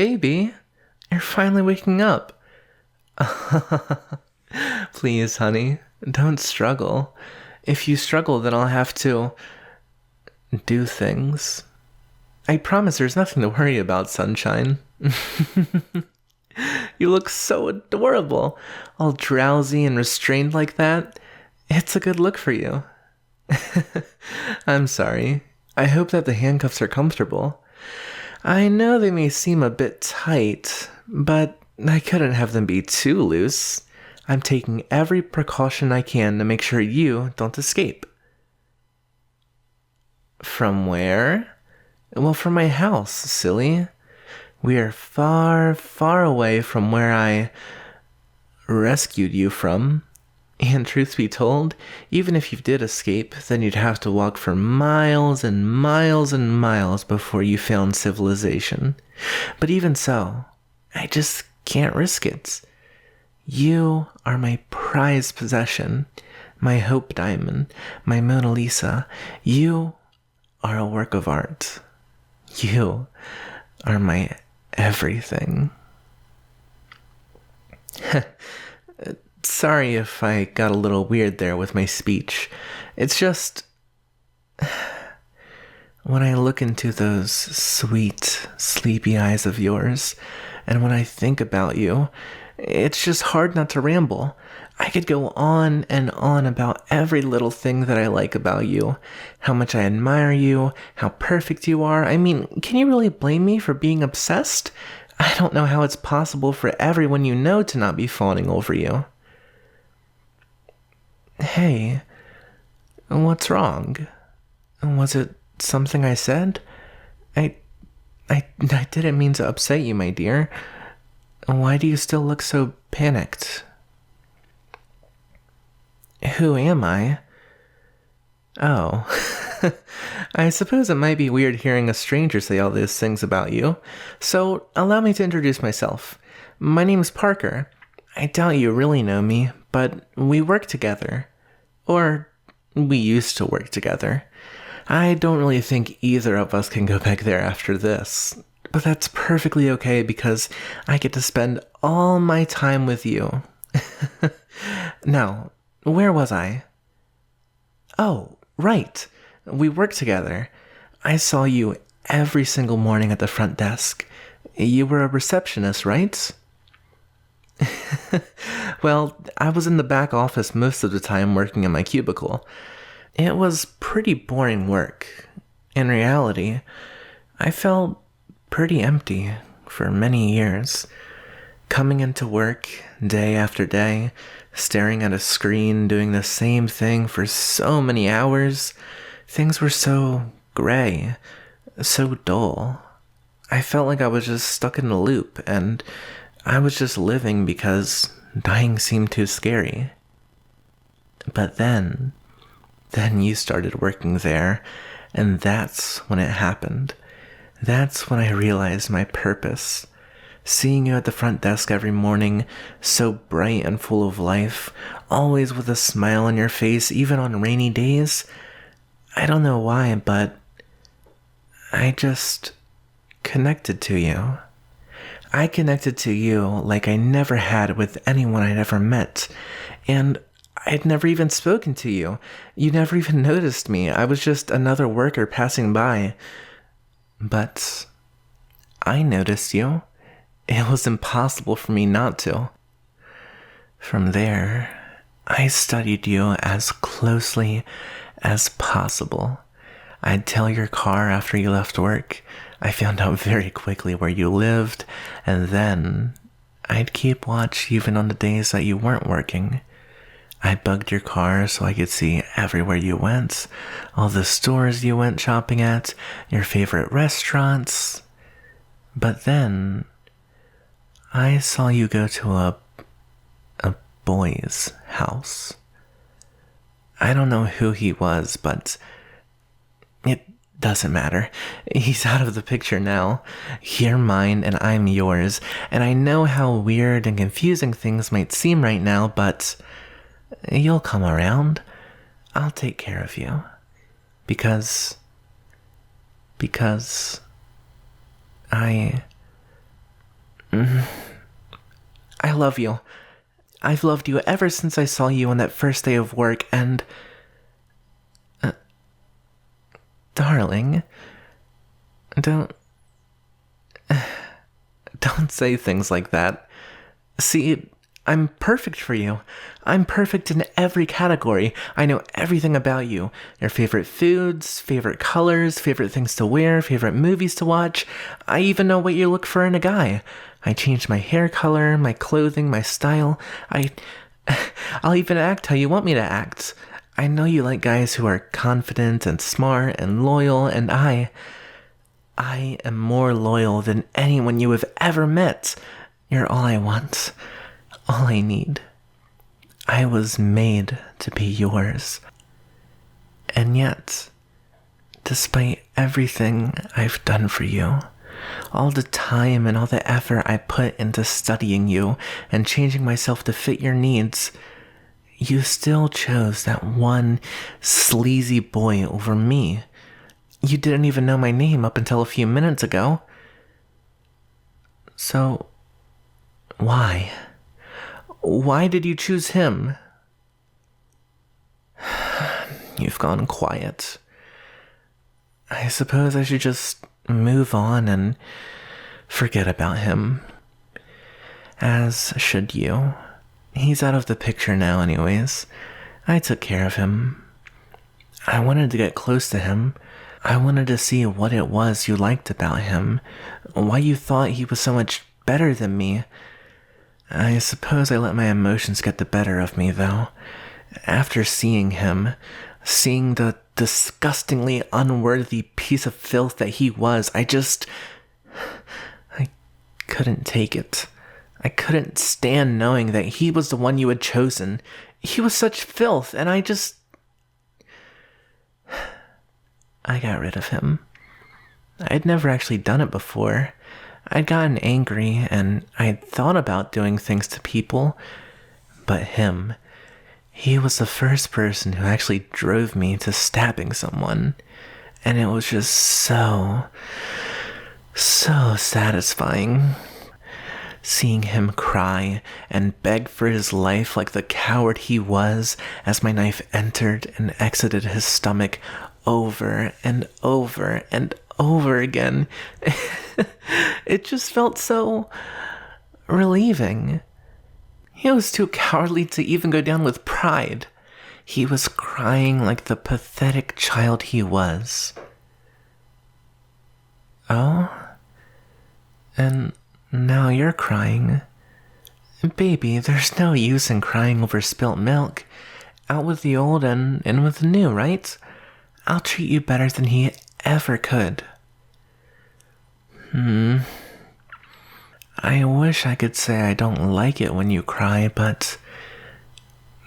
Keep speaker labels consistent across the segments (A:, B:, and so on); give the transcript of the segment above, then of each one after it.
A: Baby, you're finally waking up. Please, honey, don't struggle. If you struggle, then I'll have to do things. I promise there's nothing to worry about, sunshine. You look so adorable, all drowsy and restrained like that. It's a good look for you. I'm sorry. I hope that the handcuffs are comfortable. I know they may seem a bit tight, but I couldn't have them be too loose. I'm taking every precaution I can to make sure you don't escape. From where? Well, from my house, silly. We are far, far away from where I rescued you from. And truth be told, even if you did escape, then you'd have to walk for miles and miles and miles before you found civilization. But even so, I just can't risk it. You are my prized possession, my hope diamond, my Mona Lisa. You are a work of art. You are my everything. Sorry if I got a little weird there with my speech. It's just, when I look into those sweet, sleepy eyes of yours, and when I think about you, it's just hard not to ramble. I could go on and on about every little thing that I like about you, how much I admire you, how perfect you are. I mean, can you really blame me for being obsessed? I don't know how it's possible for everyone you know to not be fawning over you. Hey, what's wrong? Was it something I said? I didn't mean to upset you, my dear. Why do you still look so panicked? Who am I? Oh, I suppose it might be weird hearing a stranger say all those things about you, so allow me to introduce myself. My name is Parker. I doubt you really know me, but we work together. Or, we used to work together. I don't really think either of us can go back there after this, but that's perfectly okay because I get to spend all my time with you. Now, where was I? Oh, right. We work together. I saw you every single morning at the front desk. You were a receptionist, right? Well, I was in the back office most of the time working in my cubicle. It was pretty boring work. In reality, I felt pretty empty for many years. Coming into work day after day, staring at a screen, doing the same thing for so many hours, things were so gray, so dull. I felt like I was just stuck in a loop, and I was just living because dying seemed too scary. But then you started working there, and that's when it happened. That's when I realized my purpose. Seeing you at the front desk every morning, so bright and full of life, always with a smile on your face, even on rainy days. I don't know why, but I just connected to you. I connected to you like I never had with anyone I'd ever met, and I'd never even spoken to you. You never even noticed me. I was just another worker passing by. But I noticed you. It was impossible for me not to. From there, I studied you as closely as possible. I'd tail your car after you left work. I found out very quickly where you lived, and then I'd keep watch even on the days that you weren't working. I bugged your car so I could see everywhere you went, all the stores you went shopping at, your favorite restaurants. But then I saw you go to a boy's house. I don't know who he was, but it doesn't matter. He's out of the picture now. You're mine and I'm yours, and I know how weird and confusing things might seem right now, but you'll come around. I'll take care of you. Because I love you. I've loved you ever since I saw you on that first day of work, and... darling, don't say things like that. See, I'm perfect for you. I'm perfect in every category. I know everything about you. Your favorite foods, favorite colors, favorite things to wear, favorite movies to watch. I even know what you look for in a guy. I change my hair color, my clothing, my style. I'll even act how you want me to act. I know you like guys who are confident and smart and loyal, and I am more loyal than anyone you have ever met. You're all I want. All I need. I was made to be yours. And yet, despite everything I've done for you, all the time and all the effort I put into studying you and changing myself to fit your needs, you still chose that one sleazy boy over me. You didn't even know my name up until a few minutes ago. So, why? Why did you choose him? You've gone quiet. I suppose I should just move on and forget about him. As should you. He's out of the picture now anyways. I took care of him. I wanted to get close to him. I wanted to see what it was you liked about him. Why you thought he was so much better than me. I suppose I let my emotions get the better of me, though. After seeing him, seeing the disgustingly unworthy piece of filth that he was, I couldn't take it. I couldn't stand knowing that he was the one you had chosen. He was such filth, and I got rid of him. I'd never actually done it before. I'd gotten angry, and I'd thought about doing things to people, but he was the first person who actually drove me to stabbing someone, and it was just so satisfying. Seeing him cry and beg for his life like the coward he was as my knife entered and exited his stomach over and over and over again. It just felt so relieving. He was too cowardly to even go down with pride. He was crying like the pathetic child he was. Oh? And now you're crying. Baby, there's no use in crying over spilt milk. Out with the old and in with the new, right? I'll treat you better than he ever could. I wish I could say I don't like it when you cry, but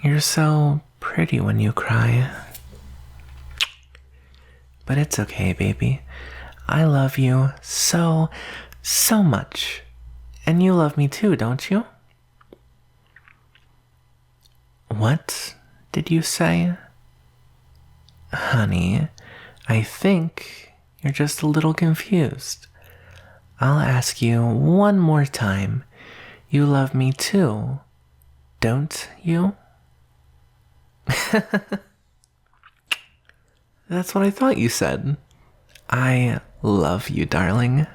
A: you're so pretty when you cry. But it's okay, baby. I love you so much. And you love me too, don't you? What did you say? Honey, I think you're just a little confused. I'll ask you one more time. You love me too, don't you? That's what I thought you said. I love you, darling.